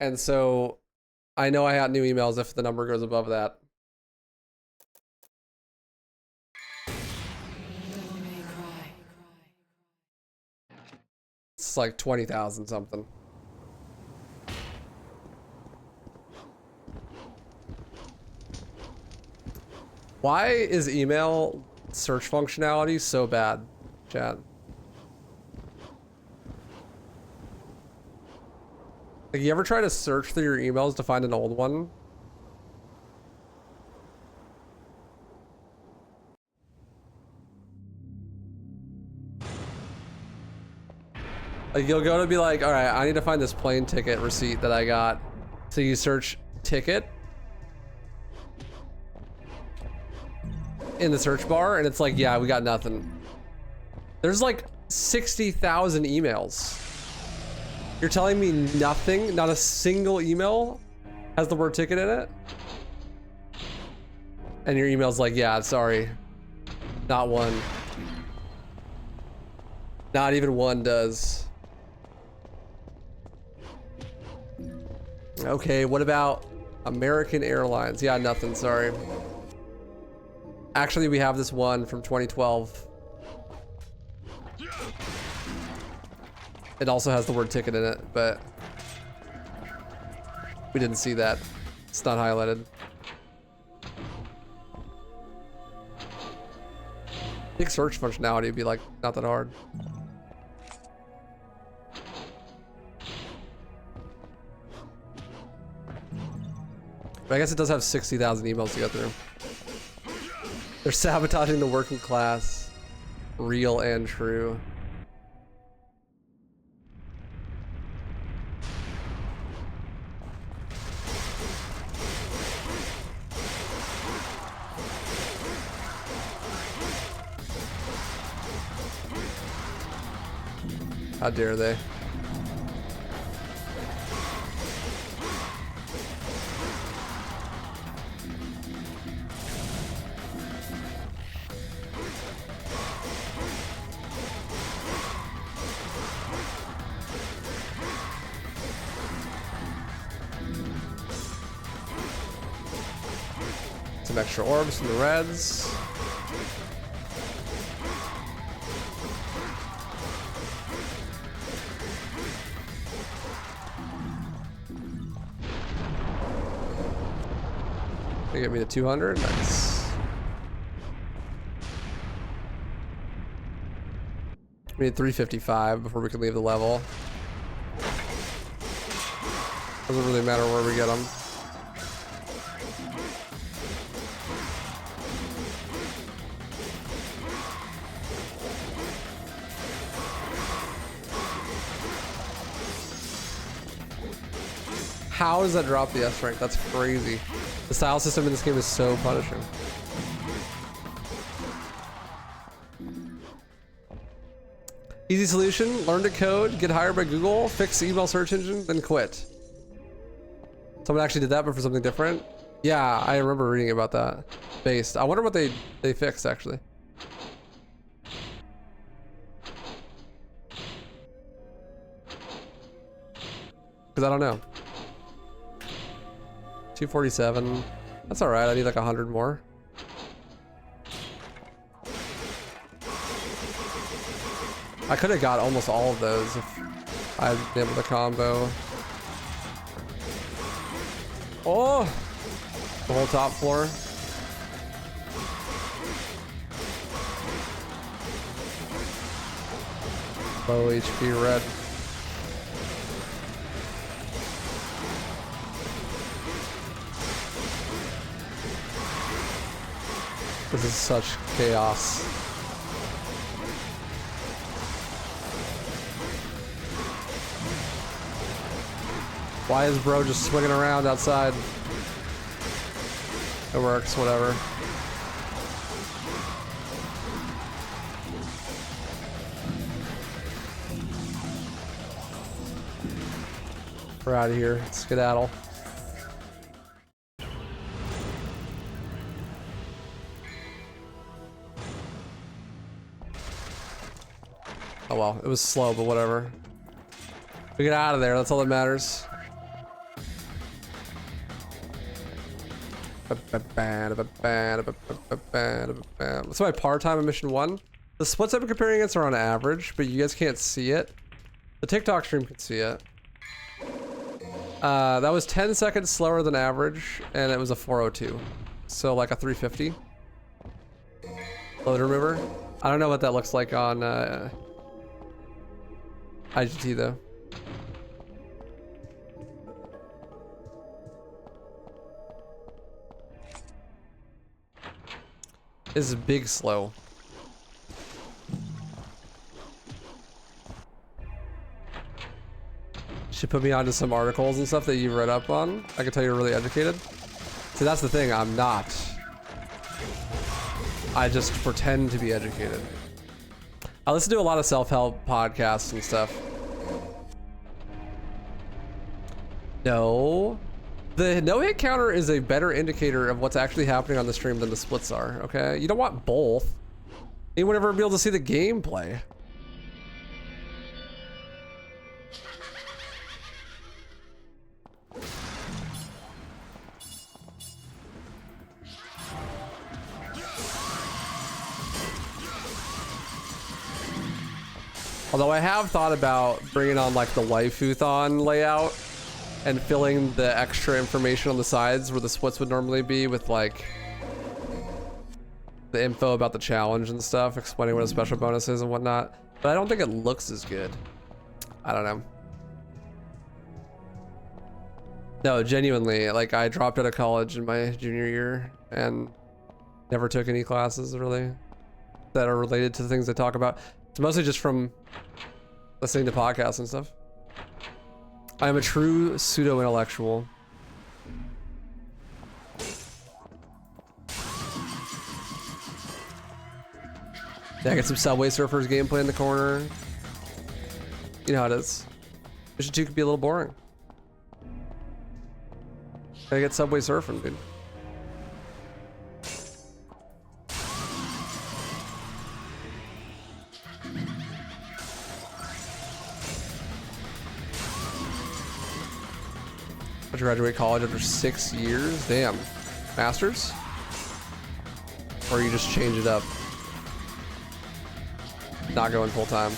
And so I know I had new emails if the number goes above that. It's like 20,000 something. Why is email search functionality so bad, chat? Like, you ever try to search through your emails to find an old one? Like, you'll go to be like, all right, I need to find this plane ticket receipt that I got. So you search ticket in the search bar, and it's like, yeah, we got nothing. There's like 60,000 emails. You're telling me nothing, not a single email has the word ticket in it? And your email's like, yeah, sorry, not one. Not even one does. Okay, what about American Airlines? Yeah, nothing, sorry. Actually, we have this one from 2012. It also has the word ticket in it, but we didn't see that. It's not highlighted. I think search functionality would be like not that hard. But I guess it does have 60,000 emails to go through. They're sabotaging the working class. Real and true. How dare they? Some extra orbs from the reds. They get me to 200. Nice. We need 355 before we can leave the level. Doesn't really matter where we get them. How does that drop the S rank? That's crazy. The style system in this game is so punishing. Easy solution, learn to code, get hired by Google, fix the email search engine, then quit. Someone actually did that, but for something different? Yeah, I remember reading about that. Based. I wonder what they fixed, actually. Because I don't know. 247. That's all right. I need like 100 more. I could have got almost all of those if I'd been able to combo. Oh! The whole top floor. Low HP red. This is such chaos. Why is bro just swinging around outside? It works, whatever. We're out of here. Skedaddle. Oh well, it was slow, but whatever. We get out of there, that's all that matters. What's my par time in mission 1? The splits I've been comparing against are on average, but you guys can't see it. The TikTok stream can see it. That was 10 seconds slower than average, and it was a 402. So like a 350. Load remover. I don't know what that looks like on IGT though. This is big slow. Should put me onto some articles and stuff that you've read up on. I can tell you're really educated. See, that's the thing, I'm not. I just pretend to be educated. I listen to a lot of self-help podcasts and stuff. No. The no-hit counter is a better indicator of what's actually happening on the stream than the splits are, okay? You don't want both. You would never be able to see the gameplay. Although I have thought about bringing on like the waifu-thon layout and filling the extra information on the sides where the splits would normally be with like the info about the challenge and stuff, explaining what a special bonus is and whatnot. But I don't think it looks as good. I don't know. No, genuinely, like I dropped out of college in my junior year and never took any classes really that are related to the things I talk about. It's mostly just from listening to podcasts and stuff. I am a true pseudo-intellectual. Yeah, I get some Subway Surfers gameplay in the corner. You know how it is. Mission 2 could be a little boring. Gotta get Subway Surfing, dude. I graduate college after 6 years. Damn. Masters? Or you just change it up? Not going full time.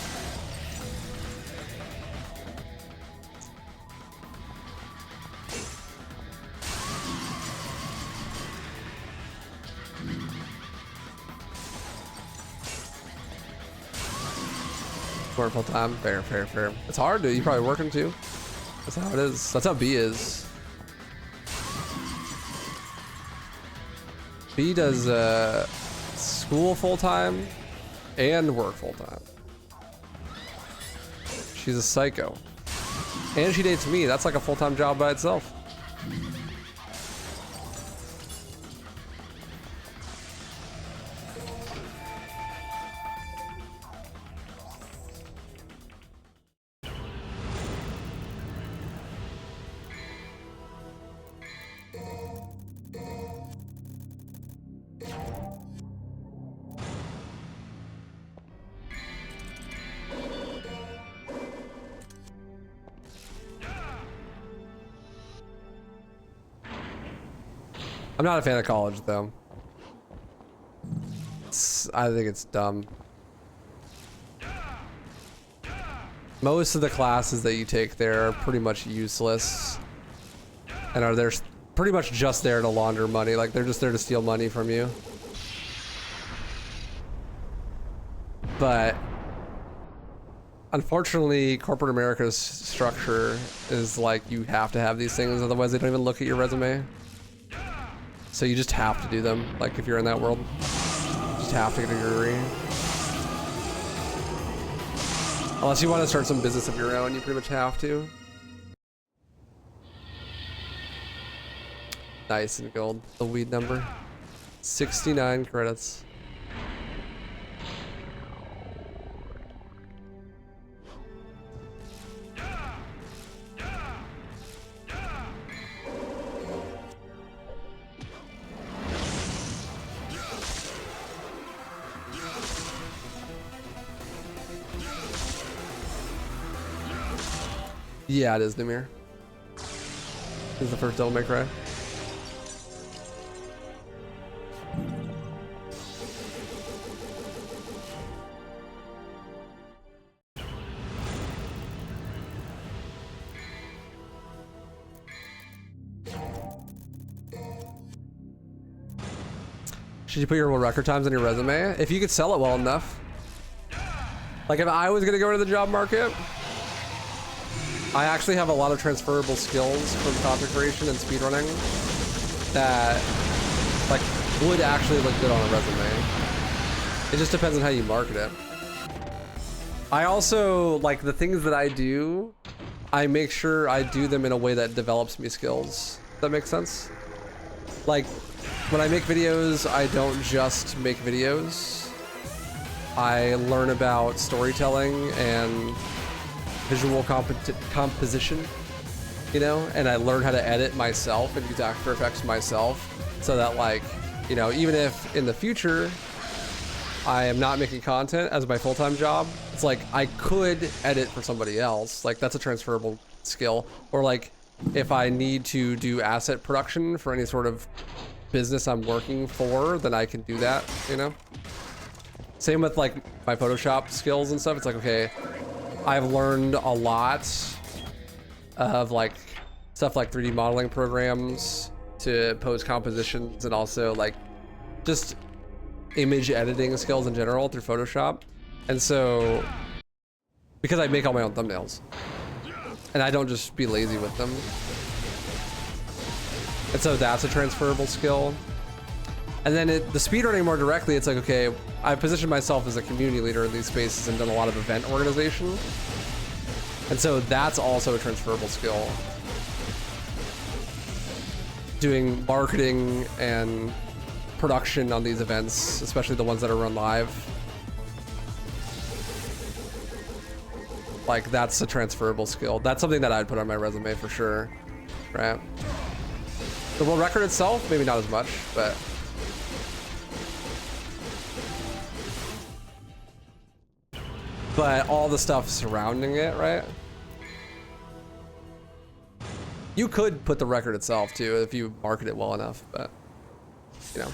Going full time. Fair, fair, fair. It's hard, dude. You're probably working too. That's how it is. That's how B is. B does school full-time and work full-time. She's a psycho. And she dates me. That's like a full-time job by itself. I'm not a fan of college, though. I think it's dumb. Most of the classes that you take there are pretty much useless and are there pretty much just there to launder money. Like, they're just there to steal money from you. But unfortunately, corporate America's structure is like you have to have these things, otherwise they don't even look at your resume. So you just have to do them, like if you're in that world. You just have to get a degree. Unless you want to start some business of your own, you pretty much have to. Nice and gold. The weed number. 69 credits. Yeah, it is Nimir. This is the first Devil May Cry. Should you put your world record times on your resume? If you could sell it well enough. Like if I was gonna go into the job market, I actually have a lot of transferable skills from content creation and speedrunning that like would actually look good on a resume. It just depends on how you market it. I also, like the things that I do, I make sure I do them in a way that develops me skills. Does that make sense? Like when I make videos, I don't just make videos. I learn about storytelling and visual composition, you know, and I learn how to edit myself and use After Effects myself so that like, you know, even if in the future I am not making content as my full-time job, it's like I could edit for somebody else. Like that's a transferable skill. Or like if I need to do asset production for any sort of business I'm working for, then I can do that, you know? Same with like my Photoshop skills and stuff. It's like, okay, I've learned a lot of like stuff like 3D modeling programs to pose compositions and also like just image editing skills in general through Photoshop. And so, because I make all my own thumbnails and I don't just be lazy with them. And so that's a transferable skill. And then the speedrunning more directly, it's like, okay, I positioned myself as a community leader in these spaces and done a lot of event organization. And so that's also a transferable skill. Doing marketing and production on these events, especially the ones that are run live. Like that's a transferable skill. That's something that I'd put on my resume for sure, right? The world record itself, maybe not as much, but all the stuff surrounding it, right? You could put the record itself too if you market it well enough, but you know.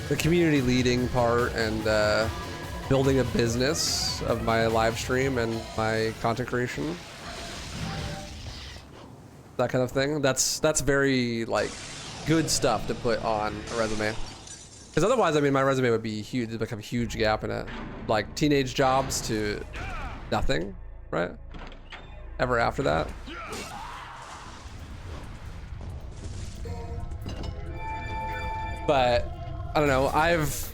The community leading part and building a business of my live stream and my content creation, that kind of thing. That's very like good stuff to put on a resume. Because otherwise, I mean, my resume would be huge. It'd become a huge gap in it. Like teenage jobs to nothing, right? Ever after that. But I don't know. I've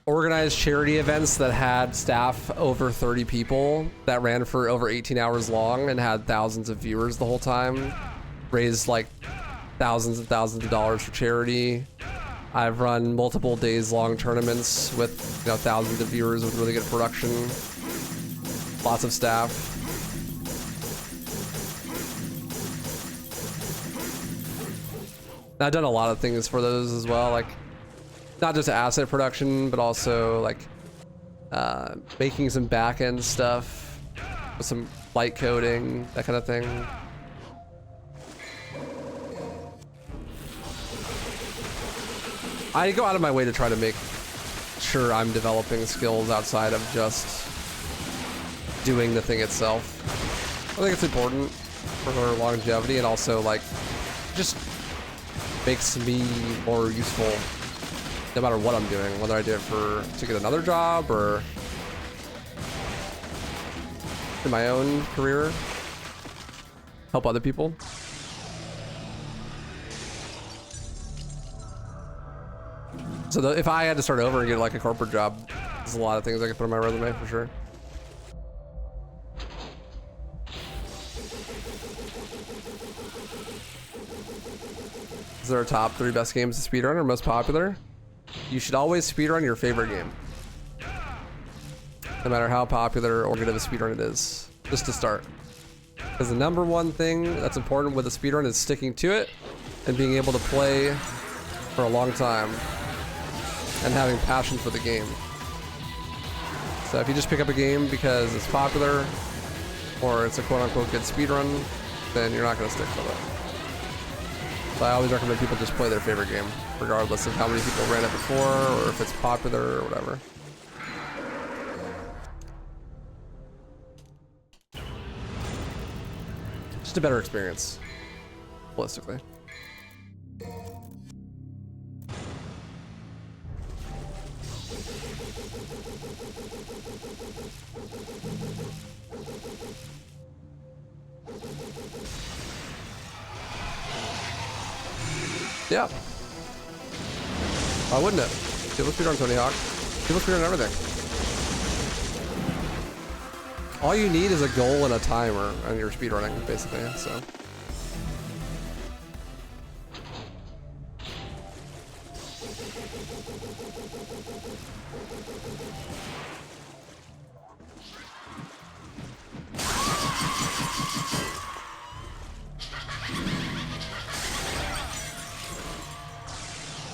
organized charity events that had staff over 30 people that ran for over 18 hours long and had thousands of viewers the whole time. Raised like thousands and thousands of dollars for charity. I've run multiple days long tournaments with, you know, thousands of viewers with really good production. Lots of staff. I've done a lot of things for those as well, like not just asset production, but also like making some back-end stuff with some light coding, that kind of thing. I go out of my way to try to make sure I'm developing skills outside of just doing the thing itself. I think it's important for longevity and also like just makes me more useful no matter what I'm doing, whether I do it to get another job or in my own career, help other people. So if I had to start over and get like a corporate job, there's a lot of things I could put on my resume for sure. Is there a top 3 best games to speedrun or most popular? You should always speedrun your favorite game. No matter how popular or good of a speedrun it is, just to start. Because the #1 thing that's important with a speedrun is sticking to it and being able to play for a long time. And having passion for the game. So if you just pick up a game because it's popular or it's a quote-unquote good speedrun, then you're not going to stick with it. So I always recommend people just play their favorite game, regardless of how many people ran it before or if it's popular or whatever. Just a better experience, holistically. Yeah. Why wouldn't it? People speedrun Tony Hawk. People speedrun everything. All you need is a goal and a timer on your speedrunning, basically, so.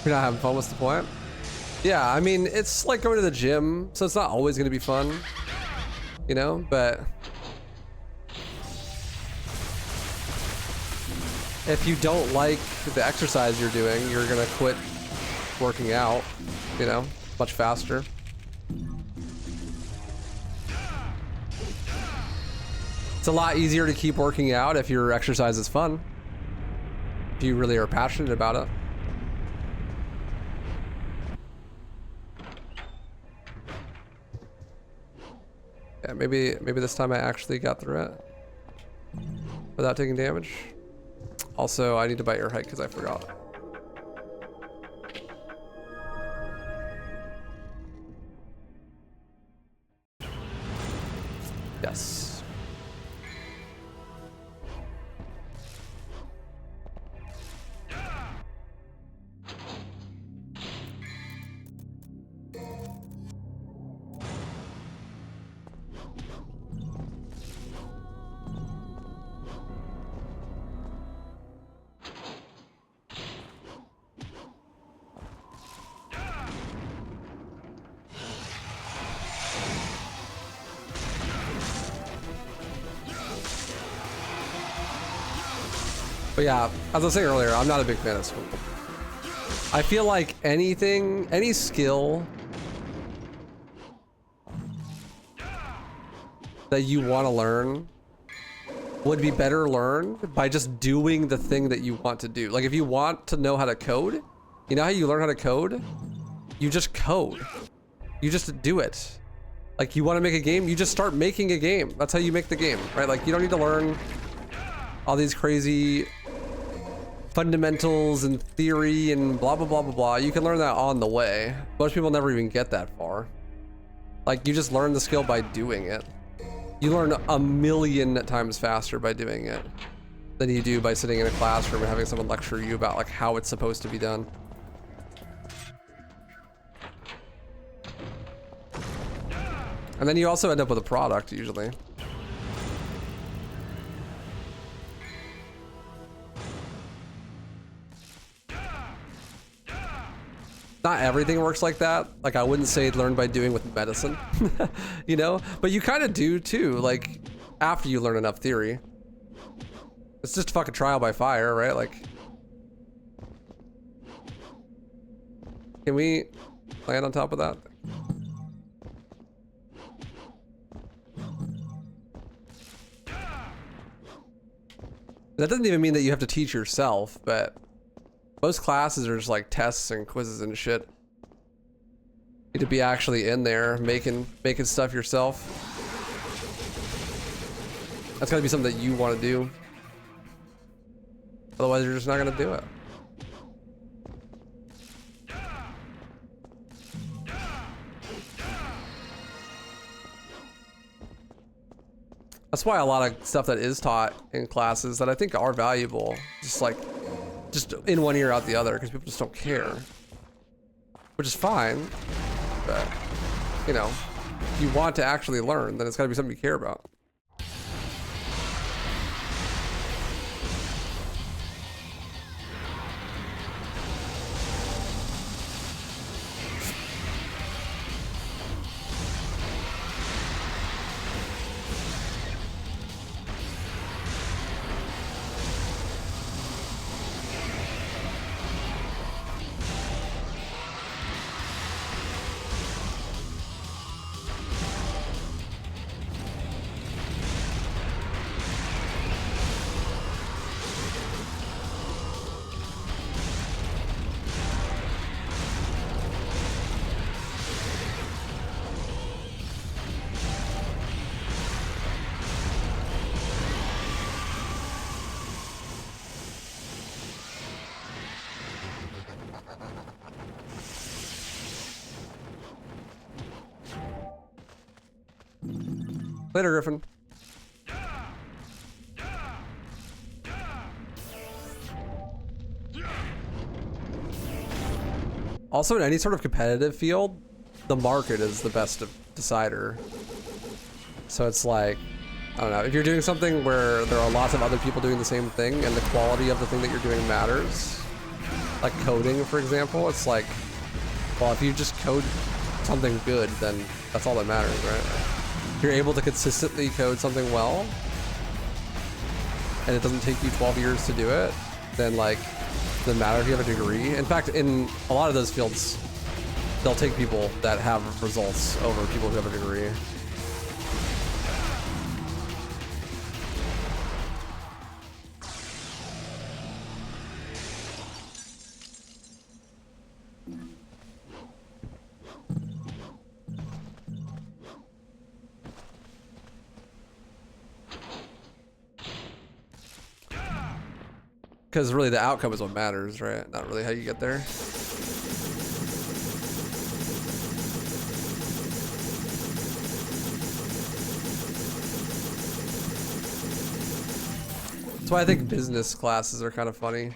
You're not having fun, what's the point? Yeah, I mean, it's like going to the gym, so it's not always going to be fun, you know, but if you don't like the exercise you're doing, you're going to quit working out, you know, much faster. It's a lot easier to keep working out if your exercise is fun, if you really are passionate about it. Yeah, maybe this time I actually got through it without taking damage. Also, I need to buy air height because I forgot. Yes. But yeah, as I was saying earlier, I'm not a big fan of school. I feel like anything, any skill that you want to learn would be better learned by just doing the thing that you want to do. Like if you want to know how to code, you know how you learn how to code? You just code. You just do it. Like you want to make a game, you just start making a game. That's how you make the game, right? Like you don't need to learn all these crazy fundamentals and theory and blah, blah, blah, blah, blah. You can learn that on the way. Most people never even get that far. Like you just learn the skill by doing it. You learn a million times faster by doing it than you do by sitting in a classroom and having someone lecture you about like how it's supposed to be done. And then you also end up with a product usually. Not everything works like that. Like I wouldn't say learn by doing with medicine, you know, but you kind of do too. Like after you learn enough theory, it's just fucking trial by fire, right? Like, can we land on top of that? That doesn't even mean that you have to teach yourself, but most classes are just like tests and quizzes and shit. You need to be actually in there making stuff yourself. That's gotta be something that you want to do. Otherwise, you're just not gonna do it. That's why a lot of stuff that is taught in classes that I think are valuable, just in one ear out the other, because people just don't care, which is fine. But you know, if you want to actually learn, then it's got to be something you care about. Later, Griffin. Also, in any sort of competitive field, the market is the best decider. So it's like, I don't know, if you're doing something where there are lots of other people doing the same thing and the quality of the thing that you're doing matters, like coding, for example, it's like, well, if you just code something good, then that's all that matters, right? If you're able to consistently code something well, and it doesn't take you 12 years to do it, then like, it doesn't matter if you have a degree. In fact, in a lot of those fields, they'll take people that have results over people who have a degree. Because really the outcome is what matters, right? Not really how you get there. That's why I think business classes are kind of funny.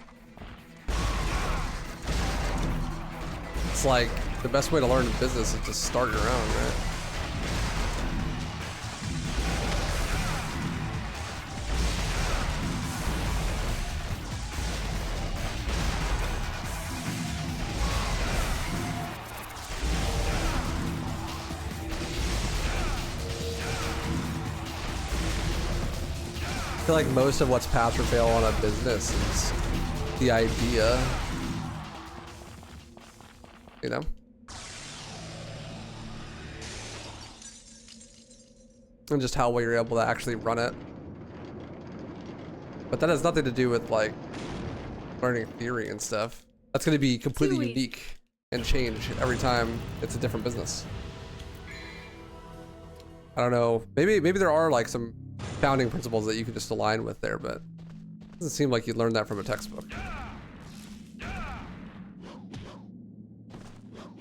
It's like the best way to learn business is to start your own, right? I feel like most of what's pass or fail on a business is the idea, you know? And just how well you're able to actually run it. But that has nothing to do with like learning theory and stuff. That's going to be completely unique and change every time it's a different business. I don't know, maybe there are like some founding principles that you can just align with there, but it doesn't seem like you learned that from a textbook.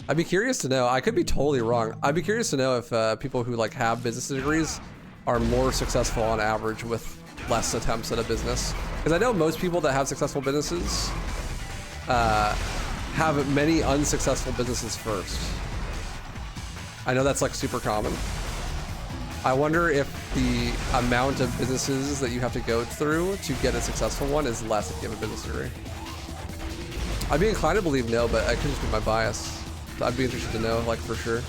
I'd be curious to know, I could be totally wrong. I'd be curious to know if people who like have business degrees are more successful on average with less attempts at a business. Because I know most people that have successful businesses have many unsuccessful businesses first. I know that's like super common. I wonder if the amount of businesses that you have to go through to get a successful one is less if you have a business degree. I'd be inclined to believe no, but I could just be my bias. I'd be interested to know, like, for sure.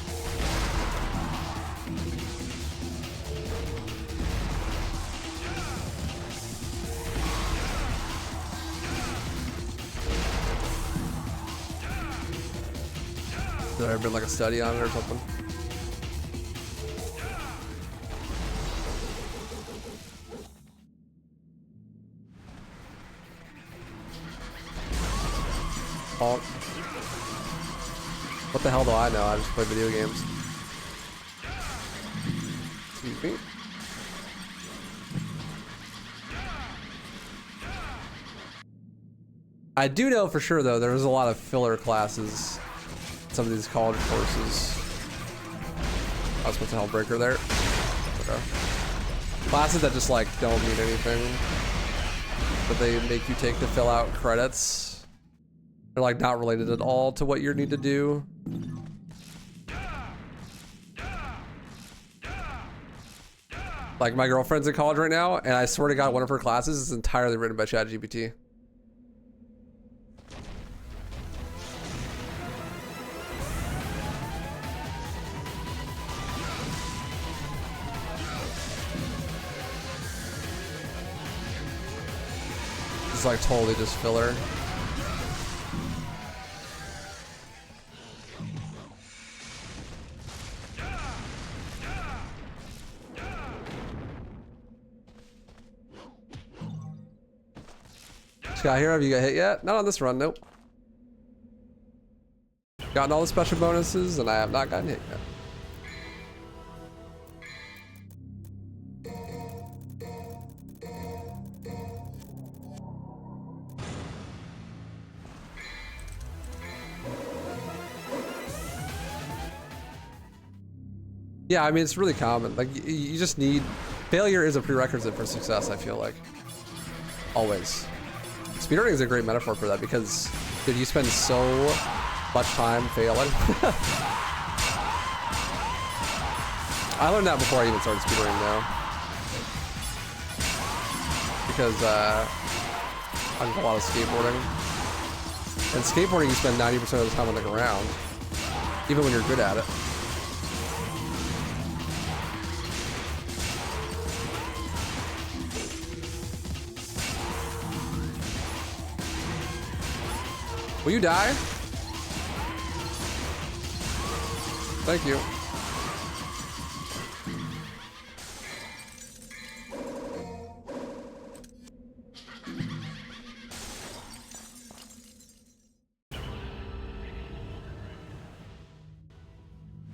Has there ever been like a study on it or something? What the hell do I know? I just play video games. Excuse me. I do know for sure though, there was a lot of filler classes in some of these college courses. I was supposed to help breaker there. Okay. Classes that just like don't mean anything, but they make you take to fill out credits. They're like not related at all to what you need to do. Like my girlfriend's in college right now, and I swear to God, one of her classes is entirely written by ChatGPT. It's like totally just filler. Scott here, have you got hit yet? Not on this run, nope. Gotten all the special bonuses, and I have not gotten hit yet. Yeah, I mean, it's really common. Like, you just need... Failure is a prerequisite for success, I feel like. Always. Speedrunning is a great metaphor for that because, dude, you spend so much time failing. I learned that before I even started speedrunning now. Because I do a lot of skateboarding. And skateboarding, you spend 90% of the time on the ground, even when you're good at it. Will you die? Thank you.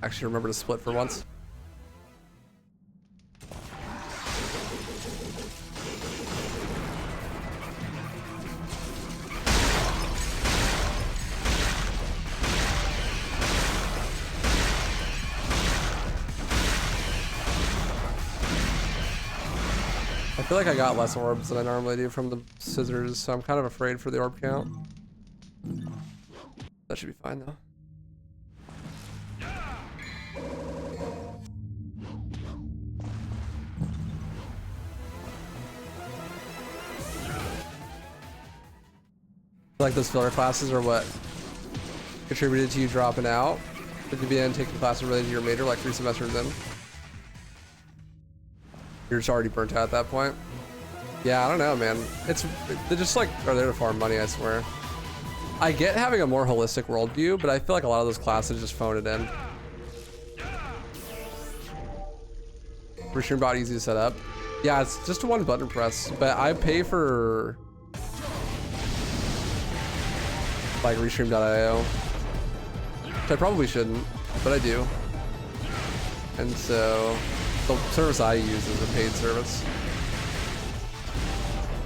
Actually, remember to split for once. I feel like I got less orbs than I normally do from the scissors, so I'm kind of afraid for the orb count. That should be fine though. Like those filler classes are what contributed to you dropping out? Did you begin taking classes related to your major like 3 semesters in? You're just already burnt out at that point? Yeah, I don't know, man. They just like are there to farm money, I swear. I get having a more holistic worldview, but I feel like a lot of those classes just phone it in. Restream bot easy to set up. Yeah, it's just a 1 button press, but I pay for like Restream.io, which I probably shouldn't, but I do. And so the service I use is a paid service.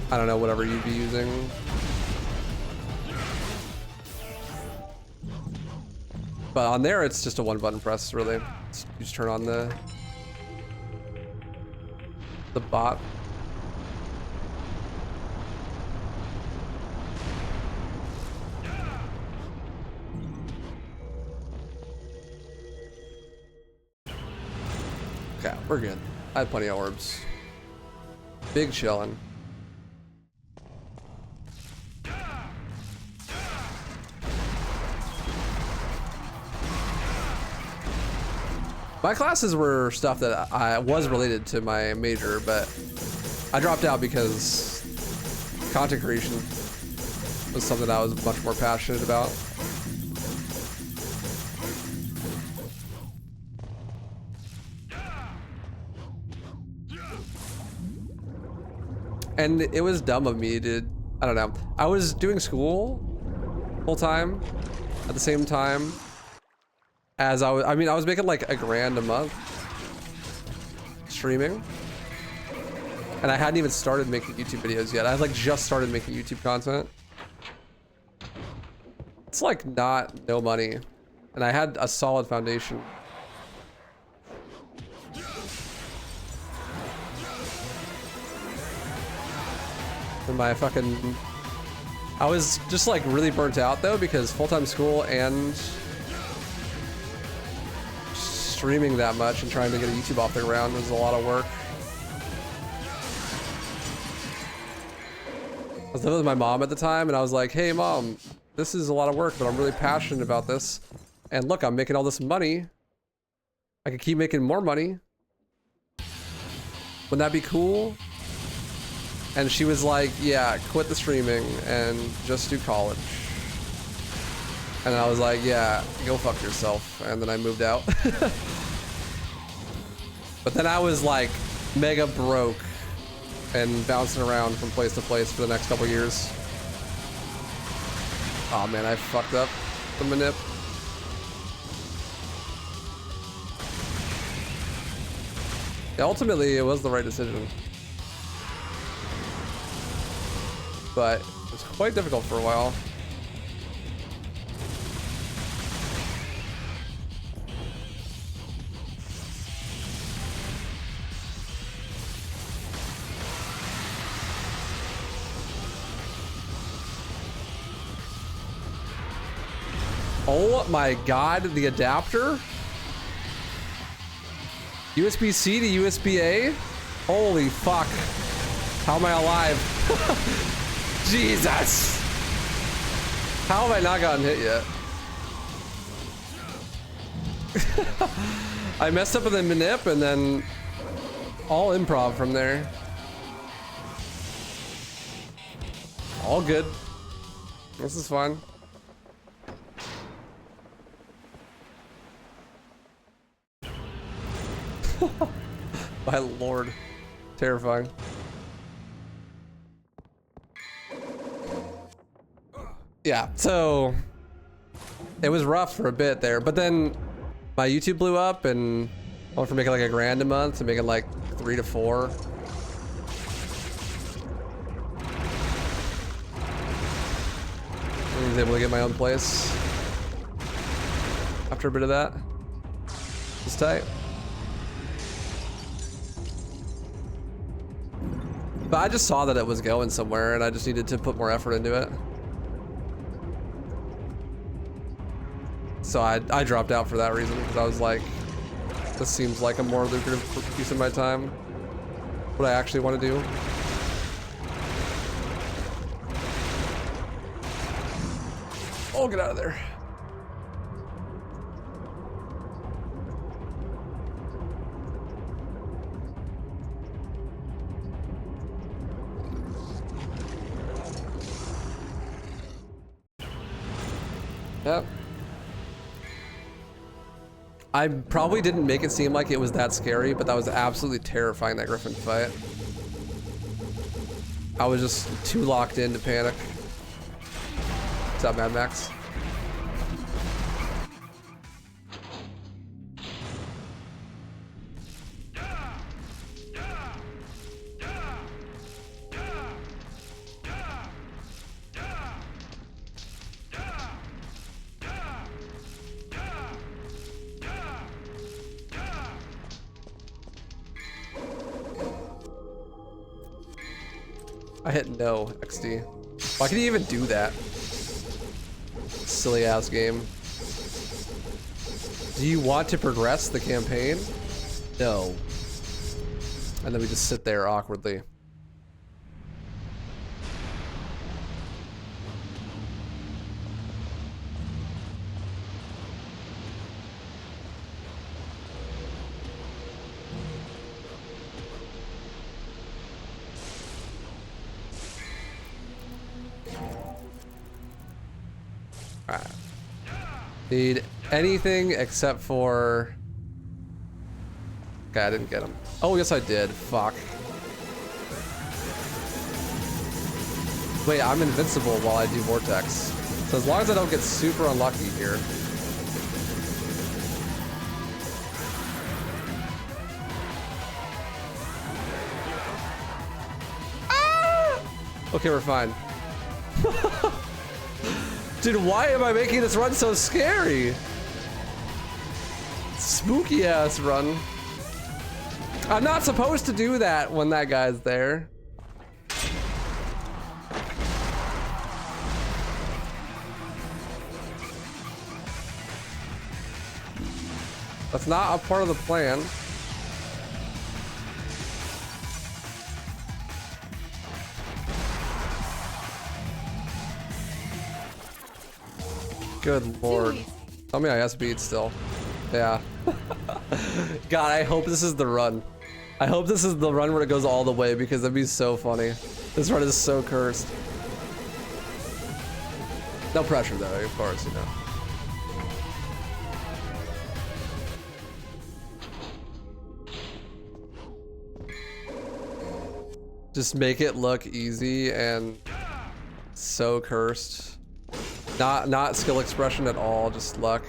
I don't know, whatever you'd be using. But on there, it's just a 1 button press, really. You just turn on the bot. Okay, we're good. I had plenty of orbs. Big chillin'. My classes were stuff that I was related to my major, but I dropped out because content creation was something I was much more passionate about. And it was dumb of me to, I don't know. I was doing school full time at the same time as I was making like $1,000 a month streaming. And I hadn't even started making YouTube videos yet. I like just started making YouTube content. It's like no money. And I had a solid foundation. And my fucking, I was just like really burnt out though, because full-time school and streaming that much and trying to get a YouTube off the ground was a lot of work. I was living with my mom at the time and I was like, hey mom, this is a lot of work, but I'm really passionate about this. And look, I'm making all this money. I could keep making more money. Wouldn't that be cool? And she was like, yeah, quit the streaming and just do college. And I was like, yeah, go fuck yourself. And then I moved out. But then I was like mega broke and bouncing around from place to place for the next couple years. Oh man, I fucked up the manip. Yeah, ultimately, it was the right decision. But it was quite difficult for a while. Oh my god, the adapter? USB-C to USB-A? Holy fuck. How am I alive? Jesus! How have I not gotten hit yet? I messed up with the manip and then all improv from there. All good. This is fun. My lord. Terrifying. Yeah, so it was rough for a bit there, but then my YouTube blew up and I went from making like $1,000 a month to making like 3 to 4. I was able to get my own place after a bit of that. It's tight. But I just saw that it was going somewhere and I just needed to put more effort into it. So I dropped out for that reason because I was like, this seems like a more lucrative use of my time. What I actually want to do. Oh, get out of there. Yep. I probably didn't make it seem like it was that scary, but that was absolutely terrifying, that Griffin fight. I was just too locked in to panic. What's up, Mad Max? I hit no XD. Why can you even do that? Silly ass game. Do you want to progress the campaign? No. And then we just sit there awkwardly. Alright. Need anything except for... Okay, I didn't get him. Oh, yes I did. Fuck. Wait, I'm invincible while I do Vortex. So as long as I don't get super unlucky here. Ah! Okay, we're fine. Dude, why am I making this run so scary? Spooky ass run. I'm not supposed to do that when that guy's there. That's not a part of the plan. Good lord. Tell me I have speed still. Yeah. God, I hope this is the run. I hope this is the run where it goes all the way because that'd be so funny. This run is so cursed. No pressure though, of course, you know. Just make it look easy and so cursed. Not skill expression at all, just luck.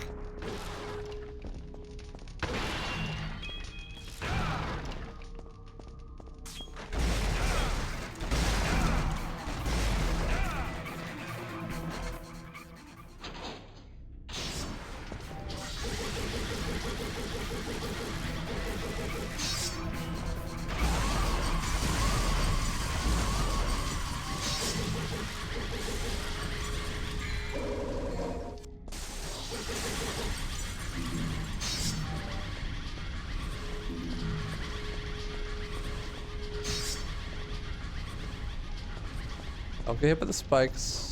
Don't get hit by the spikes.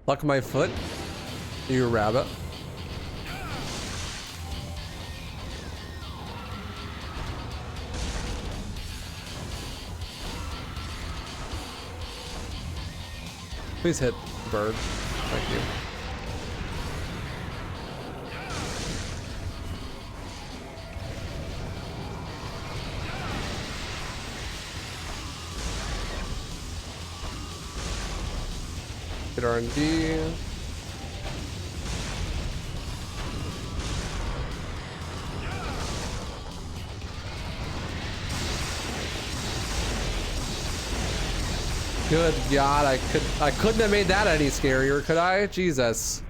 Pluck my foot, you rabbit. Please hit bird. Thank you. Good R&D. Good God, I couldn't have made that any scarier, could I? Jesus.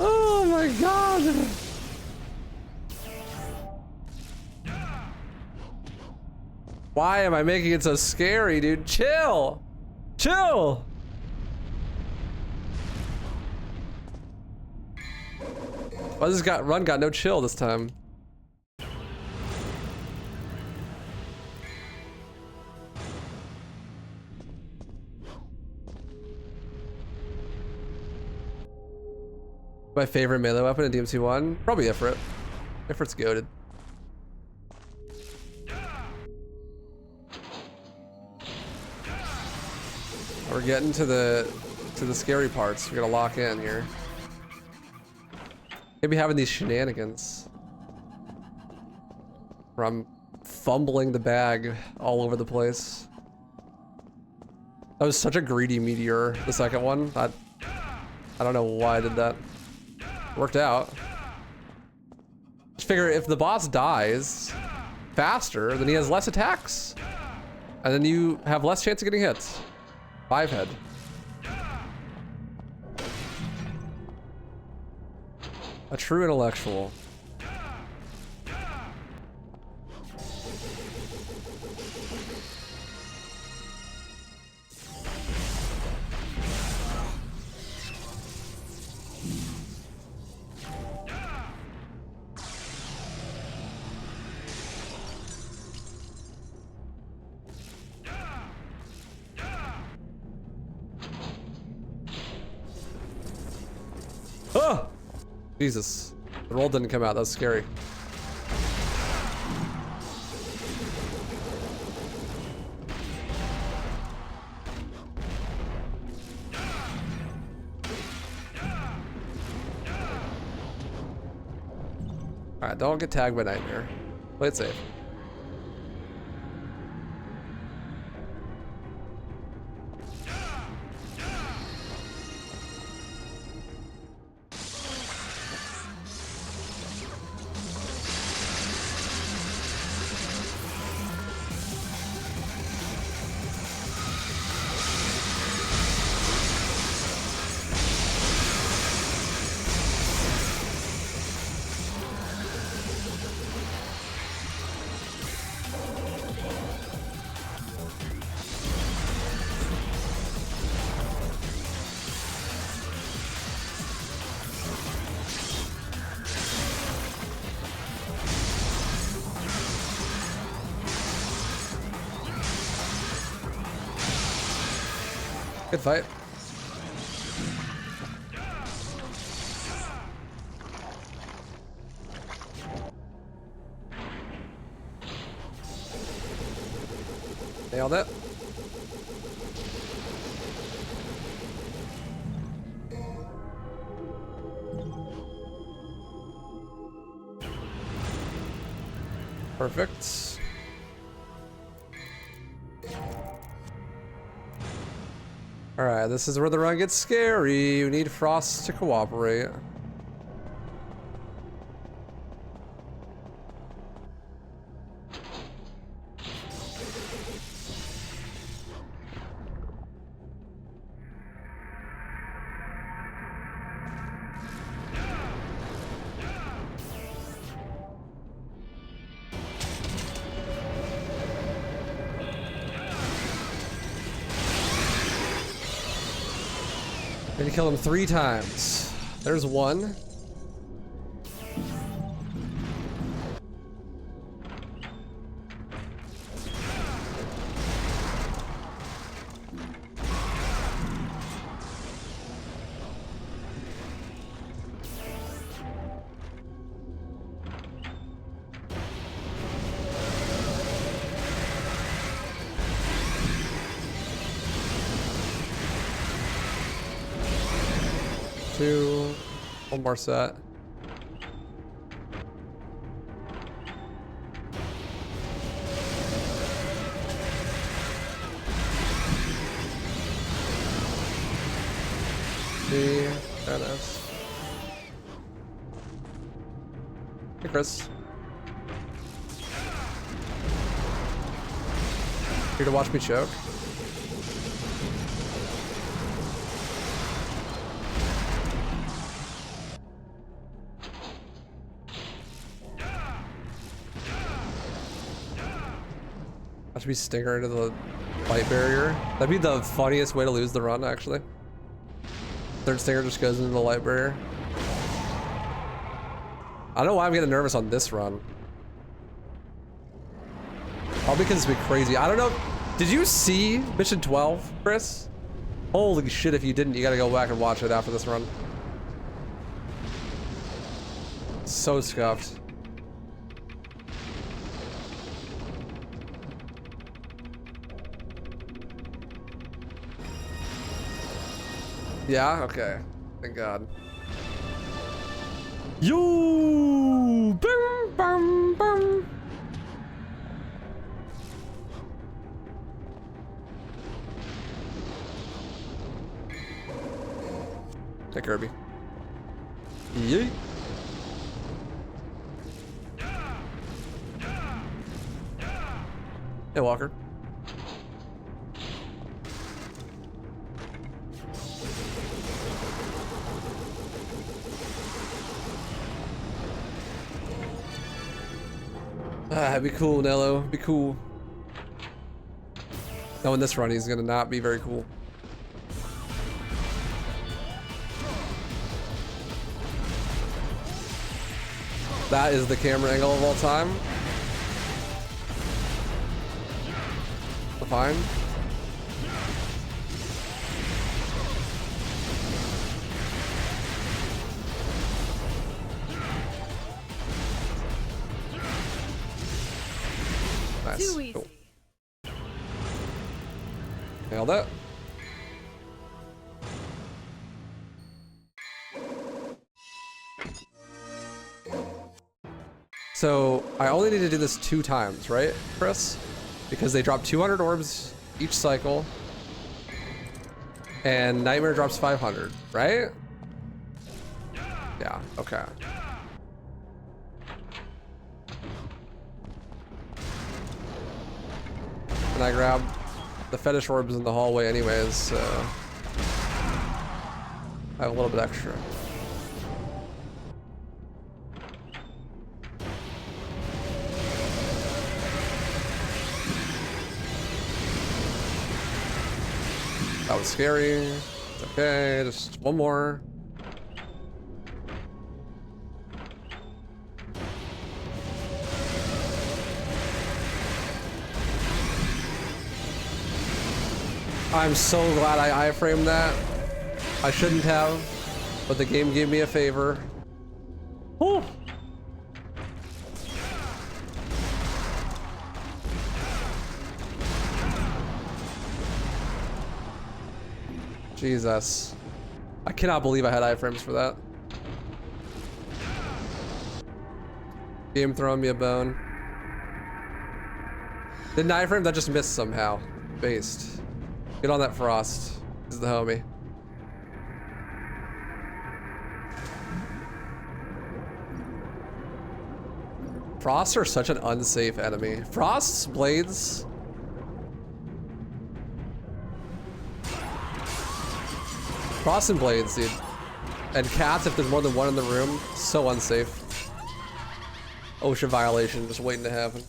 Oh my God. Why am I making it so scary, dude? Chill. Chill. Well, this run got no chill this time. My favorite melee weapon in DMC1? Probably Ifrit. Ifrit's goated. We're getting to the scary parts. We're gonna lock in here. Maybe having these shenanigans where I'm fumbling the bag all over the place. That was such a greedy meteor, the second one. I don't know why I did that. Worked out. Just figure if the boss dies faster, then he has less attacks. And then you have less chance of getting hit. 5 head. A true intellectual. Oh! Jesus. The roll didn't come out. That was scary. Alright, don't get tagged by Nightmare. Play it safe. Good fight. Nailed it. Perfect. Alright, this is where the run gets scary. We need Frost to cooperate. Gonna kill him 3 times. There's 1. One more set. Dennis. Hey, Chris. Here to watch me choke? Watch me stinger into the light barrier. That'd be the funniest way to lose the run, actually. Third stinger just goes into the light barrier. I don't know why I'm getting nervous on this run. Probably because it's been crazy. I don't know. Did you see mission 12, Chris? Holy shit, if you didn't, you gotta go back and watch it after this run. So scuffed. Yeah, okay. Thank God. Yo! Bum, bum, bum. Hey, Kirby. Yeet. Hey, Walker. Ah, be cool, Nello. Be cool. No, in this run, he's gonna not be very cool. That is the camera angle of all time. Fine. Nice. Too easy. Cool. Nailed it. So I only need to do this 2 times, right, Chris? Because they drop 200 orbs each cycle, and Nightmare drops 500, right? Yeah. Okay. And I grab the fetish orbs in the hallway anyways, so I have a little bit extra. That was scary. It's okay, just one more. I'm so glad I iframed that. I shouldn't have, but the game gave me a favor. Whew. Jesus. I cannot believe I had iframes for that. Game throwing me a bone. Didn't iframe? That just missed somehow. Based. Get on that Frost. This is the homie. Frosts are such an unsafe enemy. Frost's blades. Frost and blades, dude. And cats, if there's more than one in the room, so unsafe. OSHA violation just waiting to happen.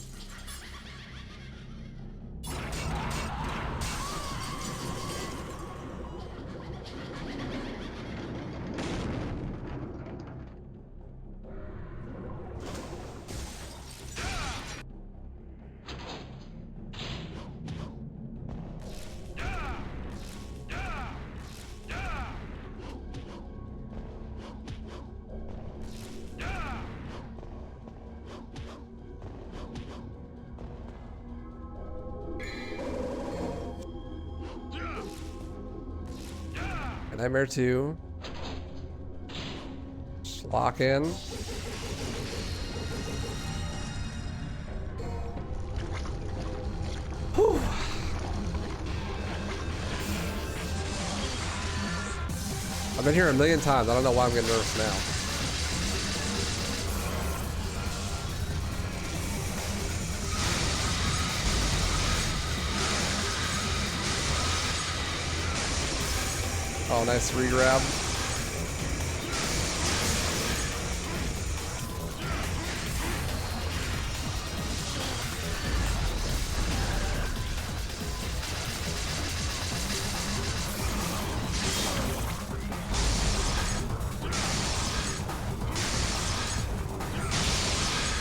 Nightmare 2. Just lock in. Whew. I've been here a million times. I don't know why I'm getting nervous now. Oh, nice regrab.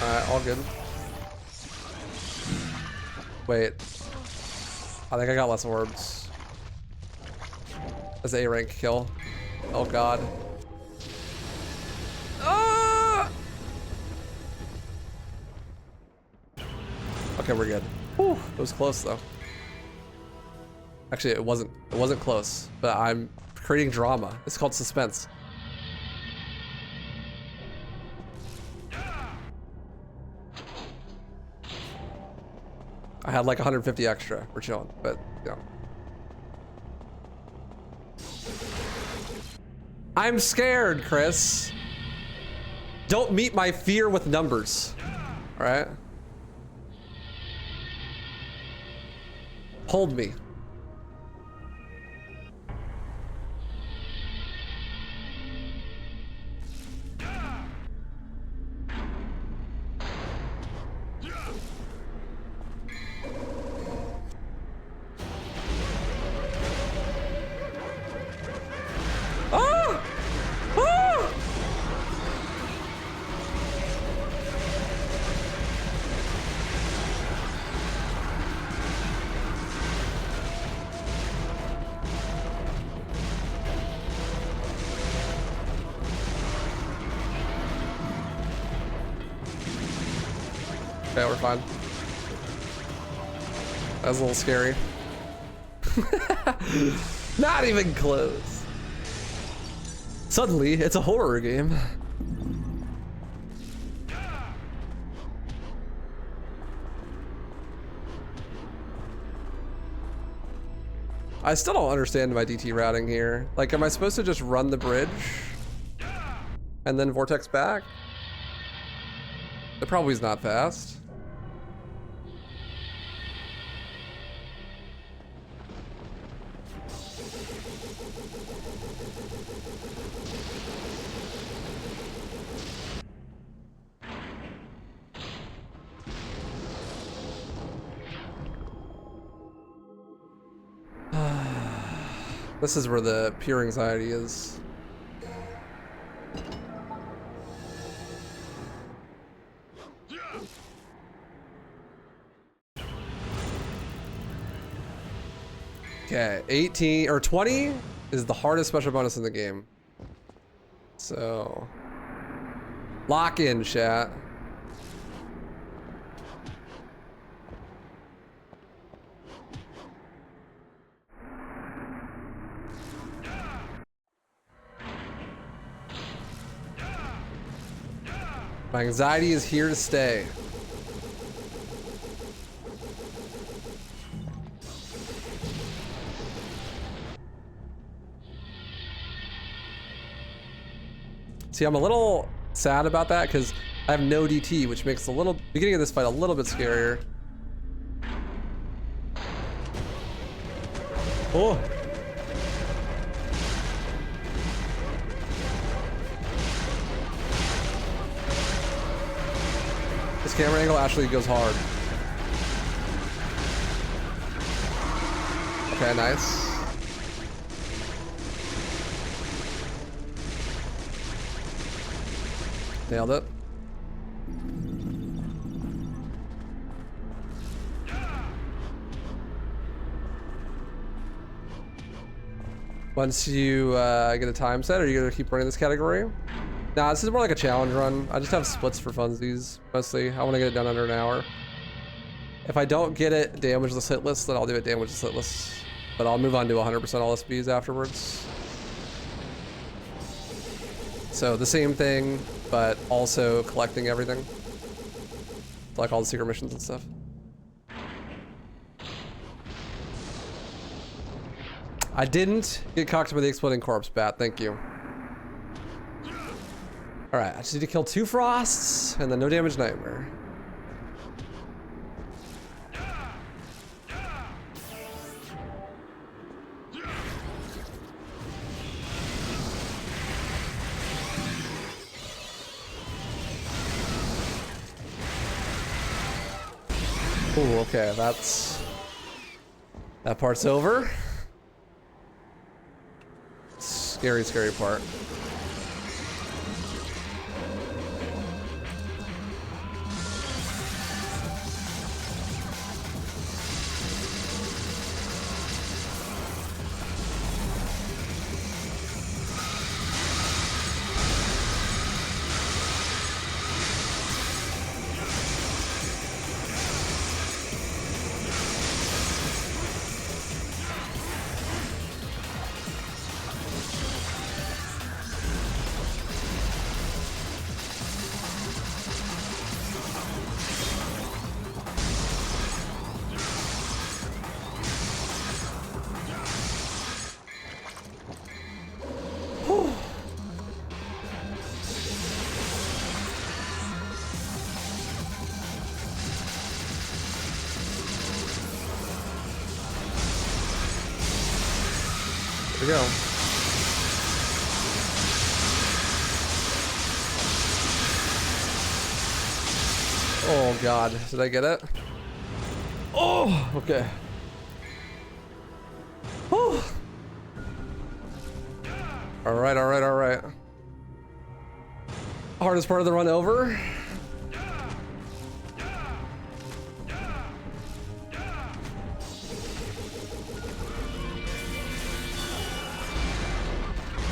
Alright, all good. Wait. I think I got less orbs. That's A rank kill. Oh god. Ah! Okay, we're good. Whew, it was close though. Actually, it wasn't close, but I'm creating drama. It's called suspense. I had like 150 extra. We're chilling, but you know. I'm scared, Chris. Don't meet my fear with numbers. All right? Hold me. Okay, we're fine. That was a little scary. Not even close. Suddenly, it's a horror game. I still don't understand my DT routing here. Like, am I supposed to just run the bridge and then vortex back? It probably is not fast. This is where the pure anxiety is. Okay, 18 or 20 is the hardest special bonus in the game. So, lock in, chat. My anxiety is here to stay. See, I'm a little sad about that because I have no DT, which makes the beginning of this fight a little bit scarier. Oh. This camera angle actually goes hard. Okay, nice. Nailed it. Once you get a time set, are you gonna keep running this category? Nah, this is more like a challenge run. I just have splits for funsies, mostly. I want to get it done under an hour. If I don't get it damageless hitless, then I'll do it damageless hitless. But I'll move on to 100% all SBs afterwards. So the same thing, but also collecting everything. Like all the secret missions and stuff. I didn't get cocked by the exploding corpse, Bat. Thank you. Alright, I just need to kill 2 frosts and then no damage nightmare. Ooh, okay, that part's over. Scary, scary part. Here we go. Oh god, did I get it? Oh, okay. Oh. All right, all right, all right. Hardest part of the run over.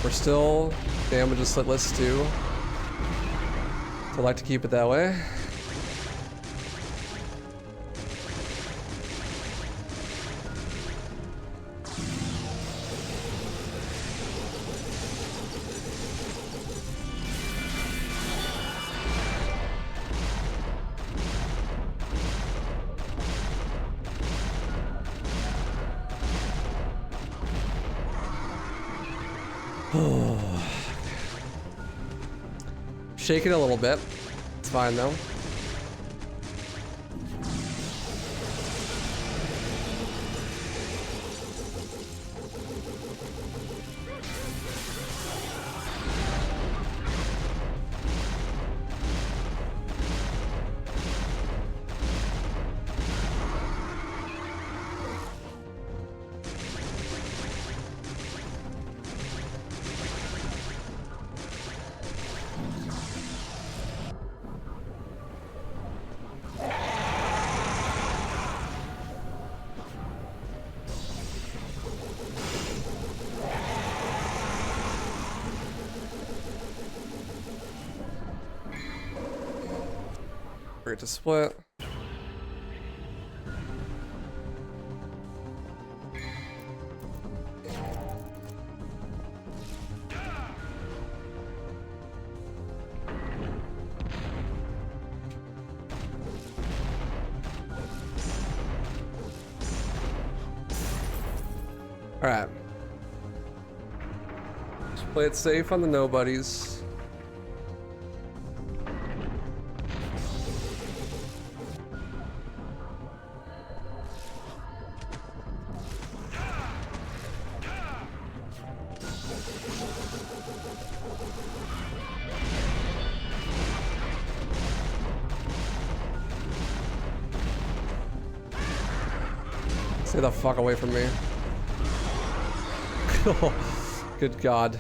We're still damage is slitless too. So I like to keep it that way. Shake it a little bit. It's fine though. Great to split. All right. Just play it safe on the nobodies. Stay the fuck away from me. Good God.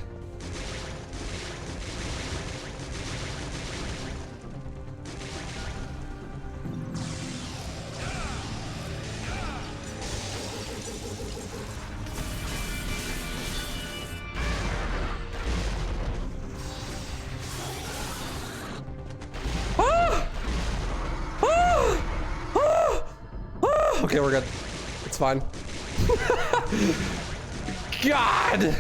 Okay, we're good. It's fine. God!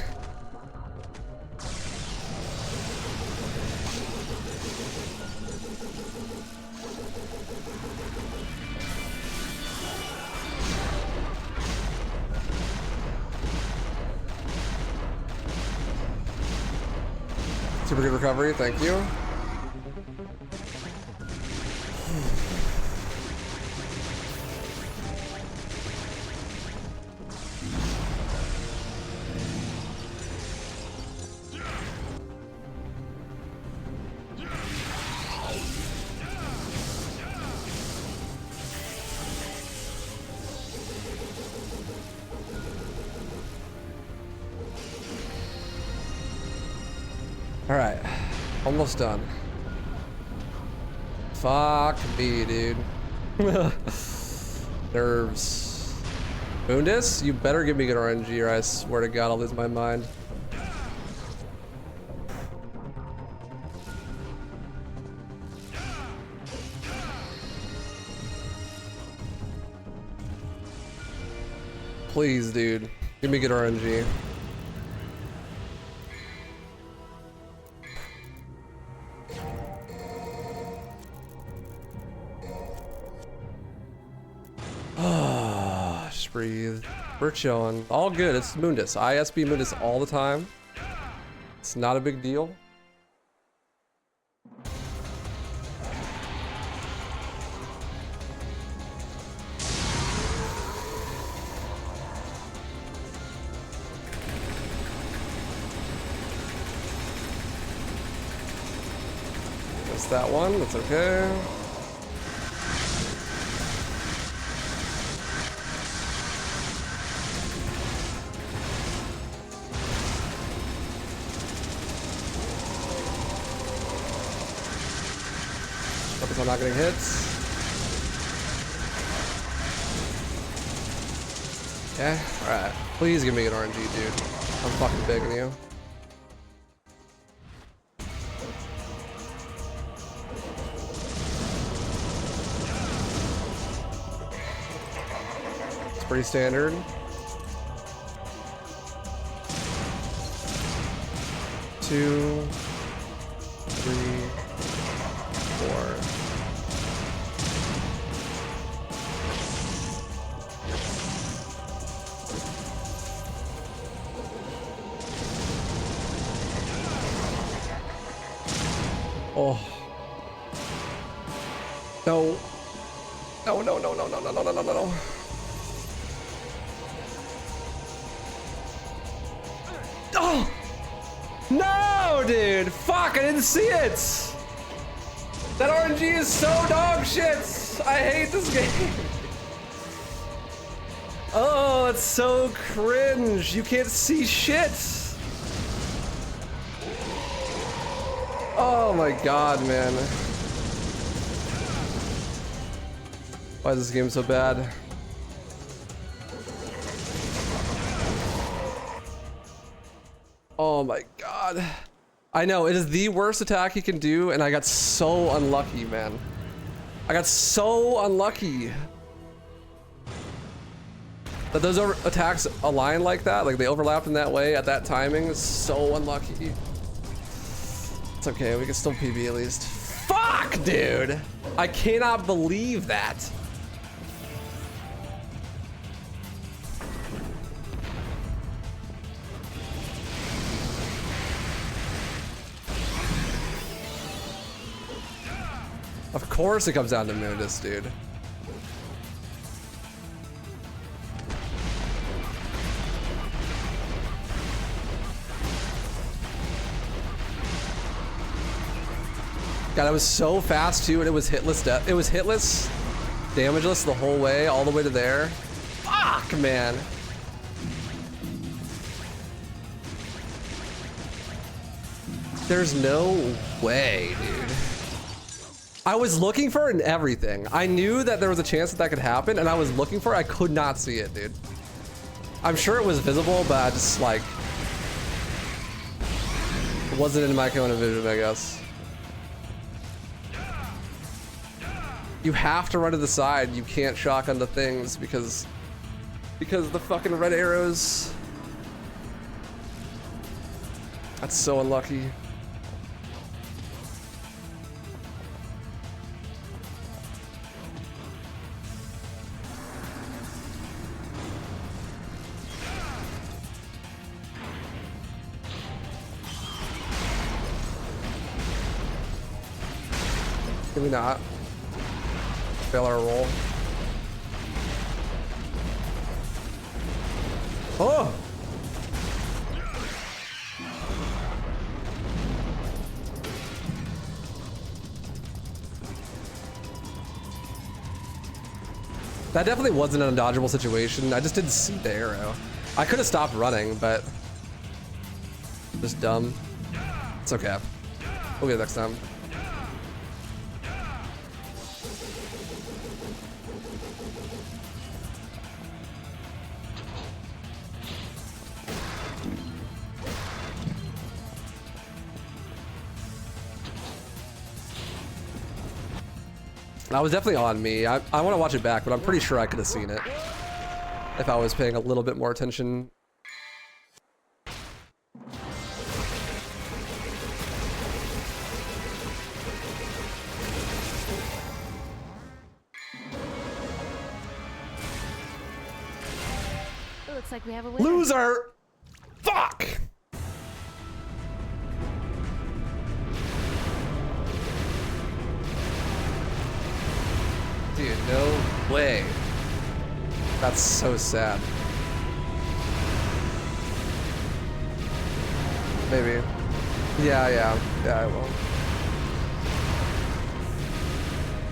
Super good recovery, thank you. All right, almost done. Fuck me, dude. Nerves. Boondis, you better give me good RNG or I swear to God I'll lose my mind. Please, dude, give me good RNG. Just breathe. We're chilling. All good. It's Mundus. ISB Mundus all the time. It's not a big deal. Missed that one. That's okay. Focus on not getting hits. Yeah, alright. Please give me an RNG, dude. I'm fucking begging you. It's pretty standard. Two, three, four. Oh. No. No, no, no, no, no, no, no, no, no, no. Oh! No, dude! Fuck, I didn't see it! That RNG is so dog shit! I hate this game! Oh, it's so cringe! You can't see shit! Oh my god, man. Why is this game so bad? Oh my god. I know, it is the worst attack he can do, and I got so unlucky, man. I got so unlucky. That those attacks align like that, like they overlapped in that way at that timing, is so unlucky. It's okay, we can still PB at least. Fuck, dude! I cannot believe that. Of course it comes down to Mundus, dude. God, I was so fast too, and it was hitless death. It was hitless, damageless the whole way, all the way to there. Fuck, man. There's no way, dude. I was looking for it in everything. I knew that there was a chance that that could happen, and I was looking for it. I could not see it, dude. I'm sure it was visible, but I just like, it wasn't in my cone of vision, I guess. You have to run to the side. You can't shotgun the things because the fucking red arrows. That's so unlucky. Can we not? Fail our roll. Oh! That definitely wasn't an undodgeable situation. I just didn't see the arrow. I could have stopped running, but just dumb. It's okay. We'll get it next time. That was definitely on me. I want to watch it back, but I'm pretty sure I could have seen it if I was paying a little bit more attention. It looks like we have a winner. Loser! Fuck! Dude, no way. That's so sad. Maybe. Yeah, I will.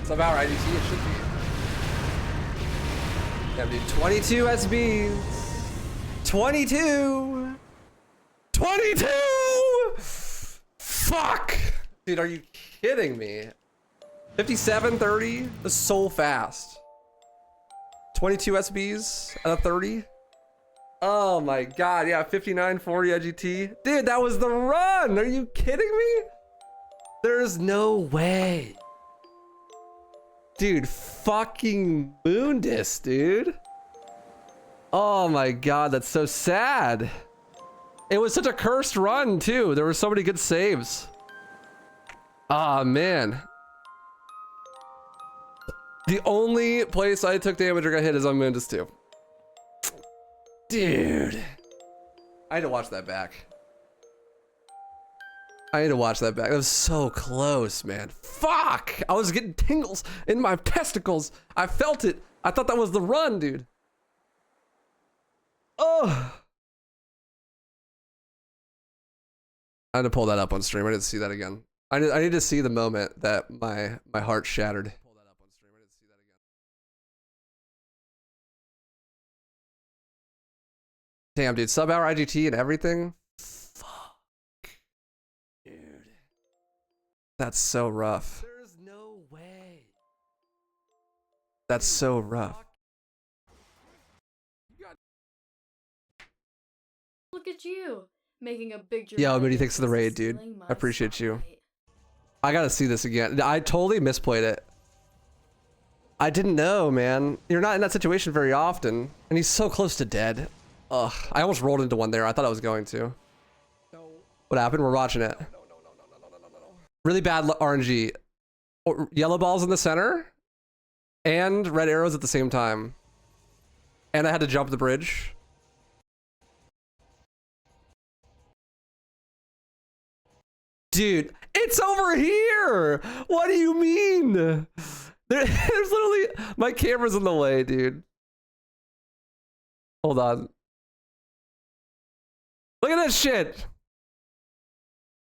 Somehow IDT it should be. Yeah, dude, 22 SBs. 22! 22! Fuck! Dude, are you kidding me? 57, 30? That's so fast. 22 SBs out of 30? Oh my god, yeah, 59, 40 IGT. Dude, that was the run! Are you kidding me? There's no way. Dude, fucking Moondis, dude. Oh my god, that's so sad. It was such a cursed run, too. There were so many good saves. Ah, man. The only place I took damage or got hit is on Moondis 2. Dude. I had to watch that back. I had to watch that back. That was so close, man. Fuck! I was getting tingles in my testicles. I felt it. I thought that was the run, dude. Oh. I had to pull that up on stream. I didn't see that again. I need to see the moment that my heart shattered. Damn, dude, sub-hour IGT and everything? Fuck. Dude. That's so rough. There's no way. That's so rough. Look at you, making a big Yo, Moody, thanks for the raid, dude. I appreciate you. I gotta see this again. I totally misplayed it. I didn't know, man. You're not in that situation very often. And he's so close to dead. Ugh, I almost rolled into one there. I thought I was going to. What happened? We're watching it. Really bad RNG. Yellow balls in the center and red arrows at the same time. And I had to jump the bridge. Dude, it's over here. What do you mean? There's literally, my camera's in the way, dude. Hold on. Look at this shit.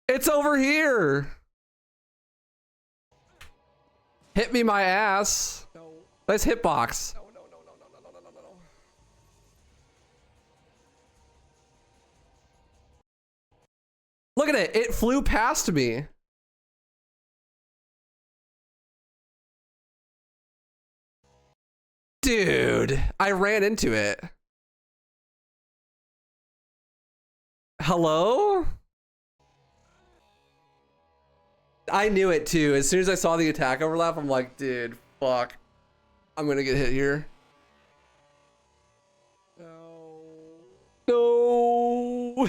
It's over here. Hit me my ass. No. Nice hitbox. No. Look at it. It flew past me. Dude, I ran into it. Hello? I knew it too. As soon as I saw the attack overlap, I'm like, dude, fuck. I'm gonna get hit here. No.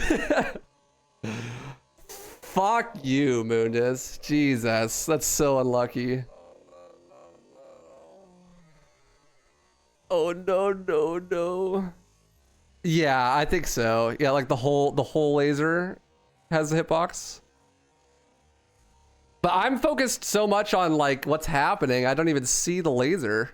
Fuck you, Moondis. Jesus, that's so unlucky. Oh no. Yeah, I think so. Yeah, like the whole laser has a hitbox. But I'm focused so much on like what's happening, I don't even see the laser.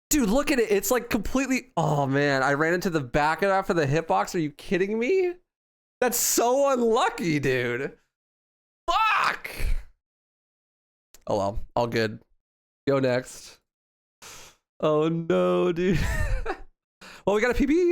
Dude, look at it. It's like completely, oh man, I ran into the back of that for the hitbox. Are you kidding me? That's so unlucky, dude. Fuck. Oh well, all good. Go next. Oh no, dude. Well, we got a PB.